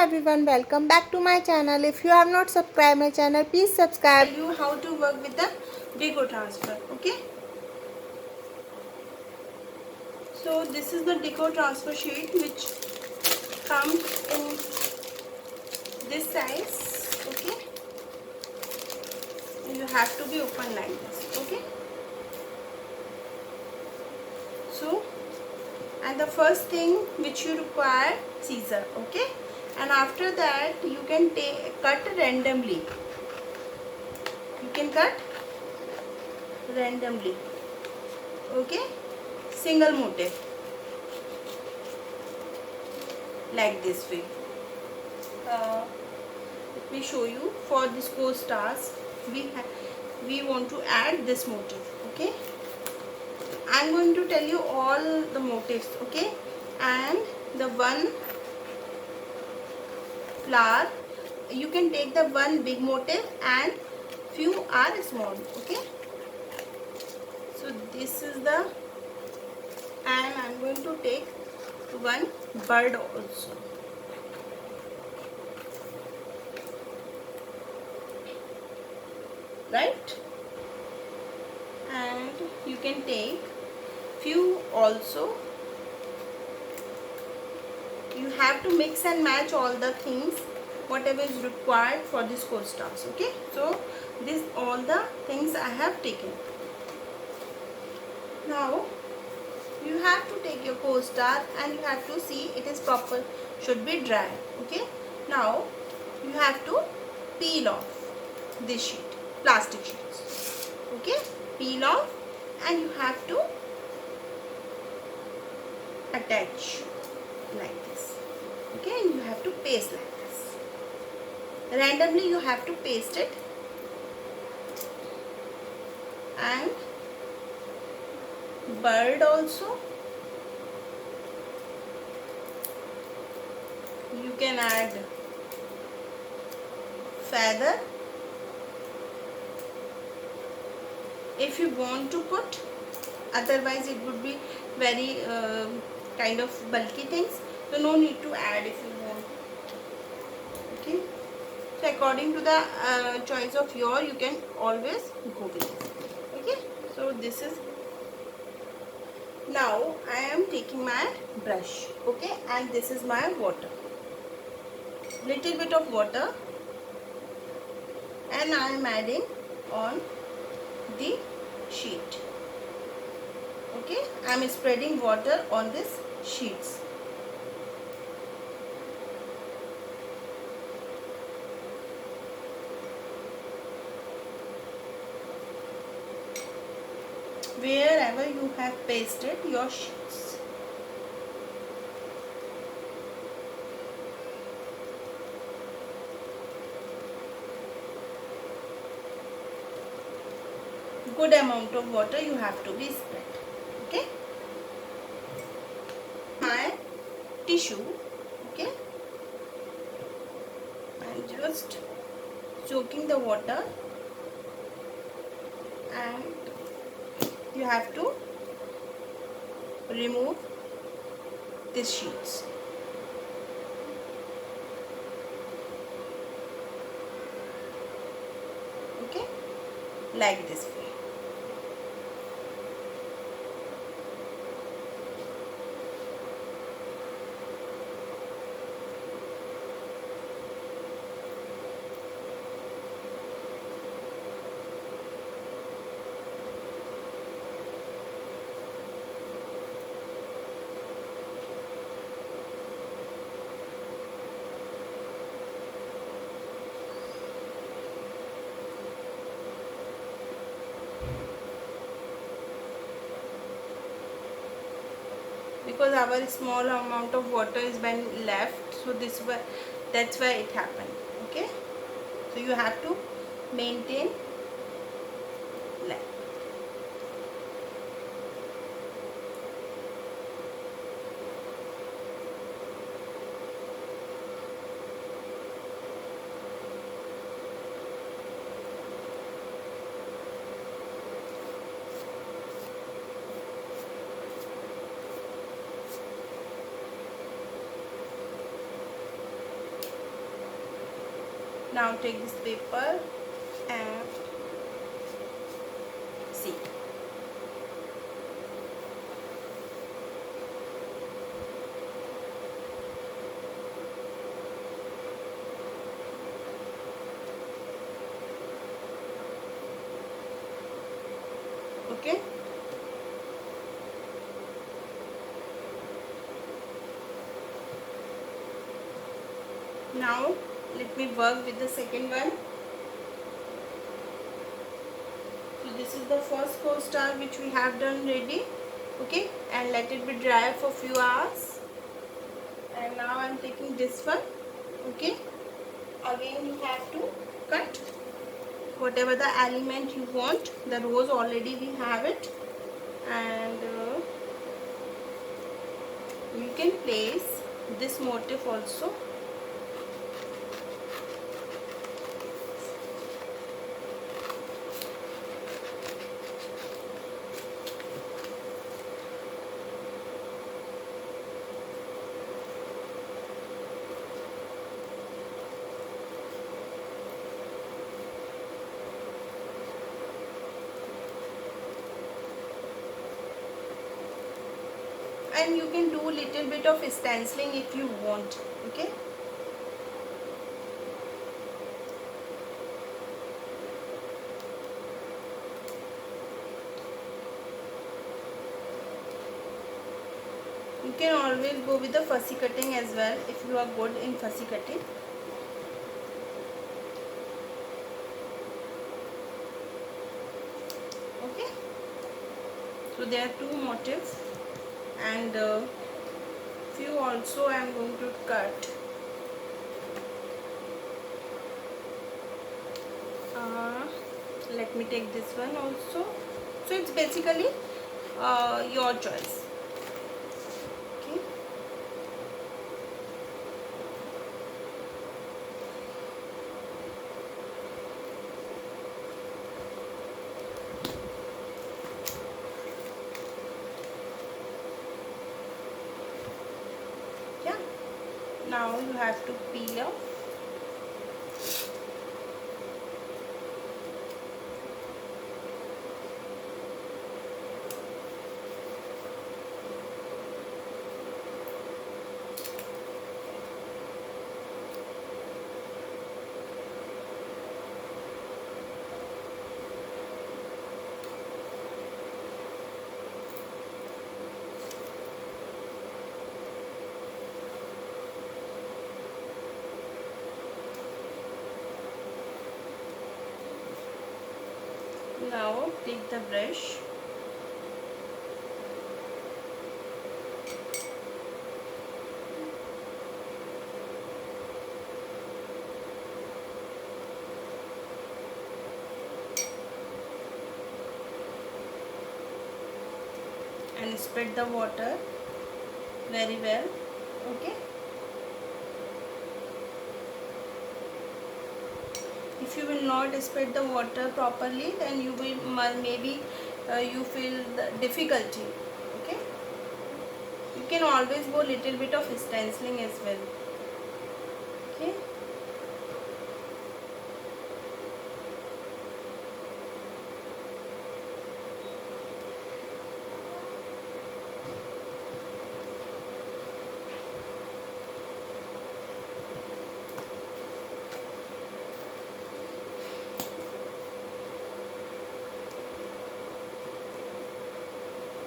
everyone, welcome back to my channel. If you have not subscribed my channel, please subscribe. Tell you how to work with the deco transfer. Okay, so this is the deco transfer sheet which comes in this size. Okay, you have to be open like this. Okay, so and the first thing which you require, scissor. Okay, and after that you can cut randomly. You can cut randomly. Okay, single motif like this way. Let me show you. For this co-stars we want to add this motif. Okay, I'm going to tell you all the motifs. Okay, and the one flower, you can take the one big motif and few are small. Okay, so this is the, and I'm going to take one bird also. Right, and you can take few also. You have to mix and match all the things whatever is required for this co-stars. Okay, so this all the things I have taken. Now you have to take your co-star and you have to see it is proper, should be dry. Okay, now you have to peel off this sheet, plastic sheets. Okay, peel off and you have to attach like this. Okay, and you have to paste like this. Randomly you have to paste it, and bird also you can add feather if you want to put, otherwise it would be very kind of bulky things, so no need to add if you want. Okay, so according to the choice of your, you can always go with it. Okay, so this is, now I am taking my brush. Okay, and this is my water, little bit of water, and I am adding on the sheet. Okay, I am spreading water on this sheets. Wherever you have pasted your sheets. Good amount of water you have to be spread. Okay, my tissue. Okay, I'm just soaking the water, and you have to remove these sheets. Okay, like this way. Because our small amount of water is been left, so that's why it happened. Okay, so you have to maintain like. Now take this paper and see. Okay. Now let me work with the second one. So this is the first co-star which we have done ready. Okay, and let it be dry for few hours. And now I am taking this one. Okay, again you have to cut whatever the element you want. The rose already we have it, and you can place this motif also. And you can do little bit of stenciling if you want. Okay, you can always go with the fussy cutting as well if you are good in fussy cutting. Okay, so there are two motifs, and few also I am going to cut. Let me take this one also. So it's basically your choice. Okay, yeah. Now you have to peel off. Now take the brush and spread the water very well. Okay, if you will not spread the water properly, then you will maybe you feel the difficulty. Okay, you can always go little bit of stenciling as well. Okay,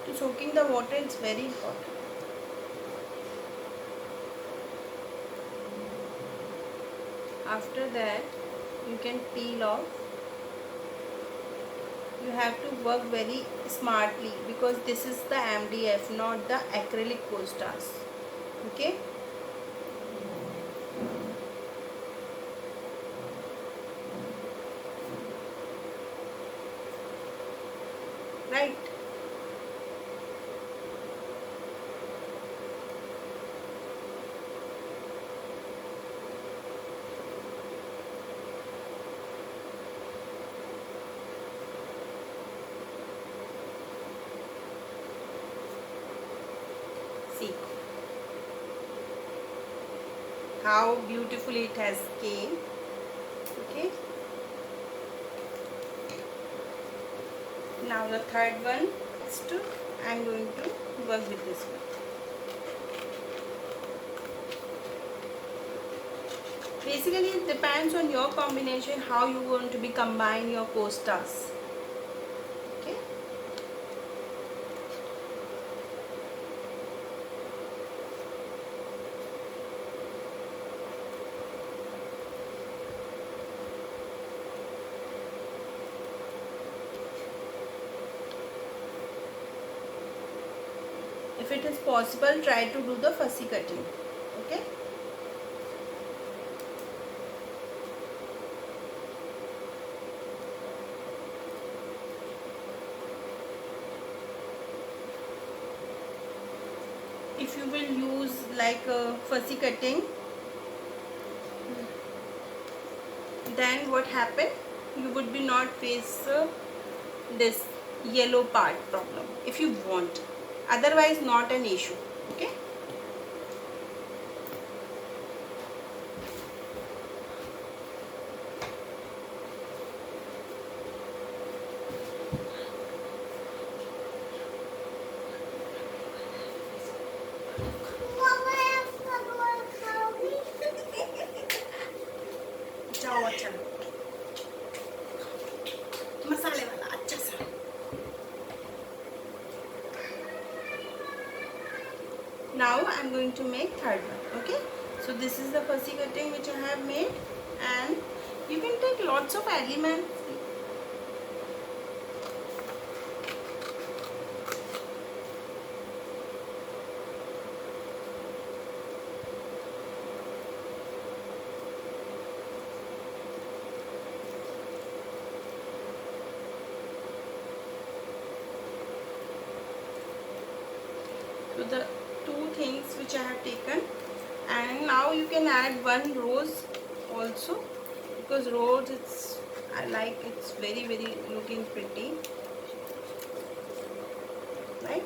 to soaking the water is very important. After that you can peel off. You have to work very smartly because this is the MDF, not the acrylic co-stars. Okay, right. See how beautifully it has came. Okay. Now the third one. Next, I'm going to work with this one. Basically, it depends on your combination how you want to be combine your co-stars. Okay. If it is possible, try to do the fussy cutting. Okay. If you will use like a fussy cutting, then what happen? You would be not face this yellow part problem if you want. Otherwise, not an issue. Okay. जाओ अच्छा मसाले वाला अच्छा सा. Now I'm going to make third one. Okay, so this is the fussy cutting which I have made, and you can take lots of elements. So the two things which I have taken, and now you can add one rose also, because rose I like, it's very looking pretty, right?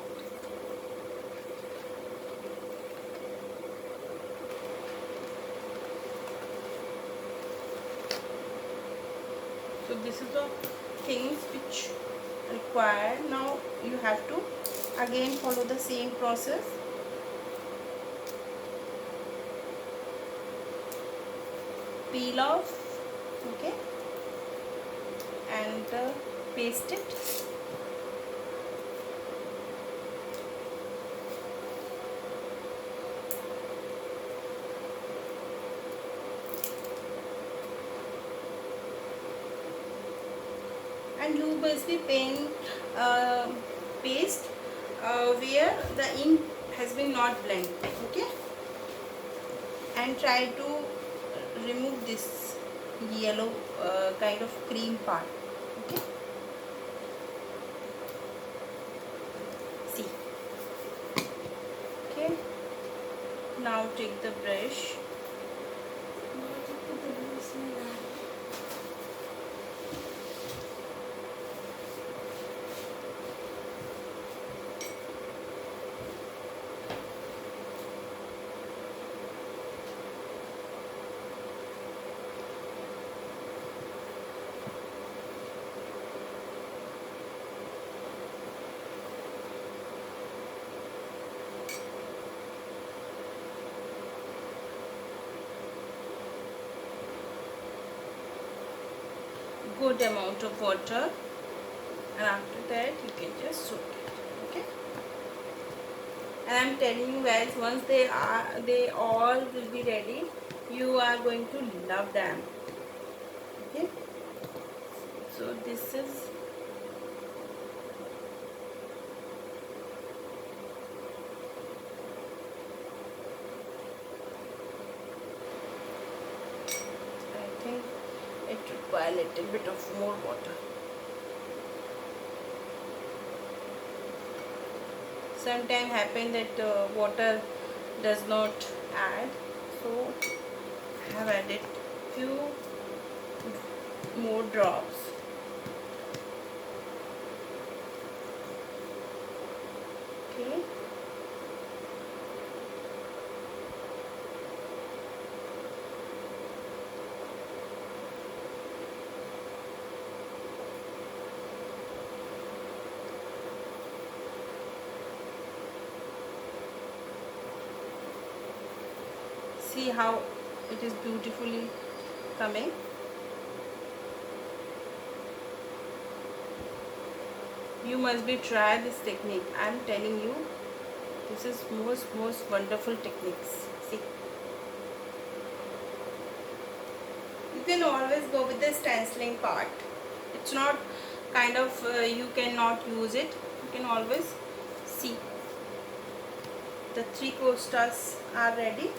So this is the things which required. Now you have to again follow the same process. Peel off, okay, and paste it. And you basically paste where the ink has been not blended, okay, and try to remove this yellow kind of cream part. Okay, see. Okay, now take the brush. Good amount of water, and after that you can just soak it. Okay, and I'm telling you guys, once they all will be ready, you are going to love them. Okay, so this is it requires a little bit of more water. Sometimes happen that water does not add, so I have added few more drops. Okay. See how it is beautifully coming. You must be try this technique. I am telling you, this is most wonderful techniques. See, you can always go with the stenciling part. It's not kind of you cannot use it. You can always see. The 3 costas are ready.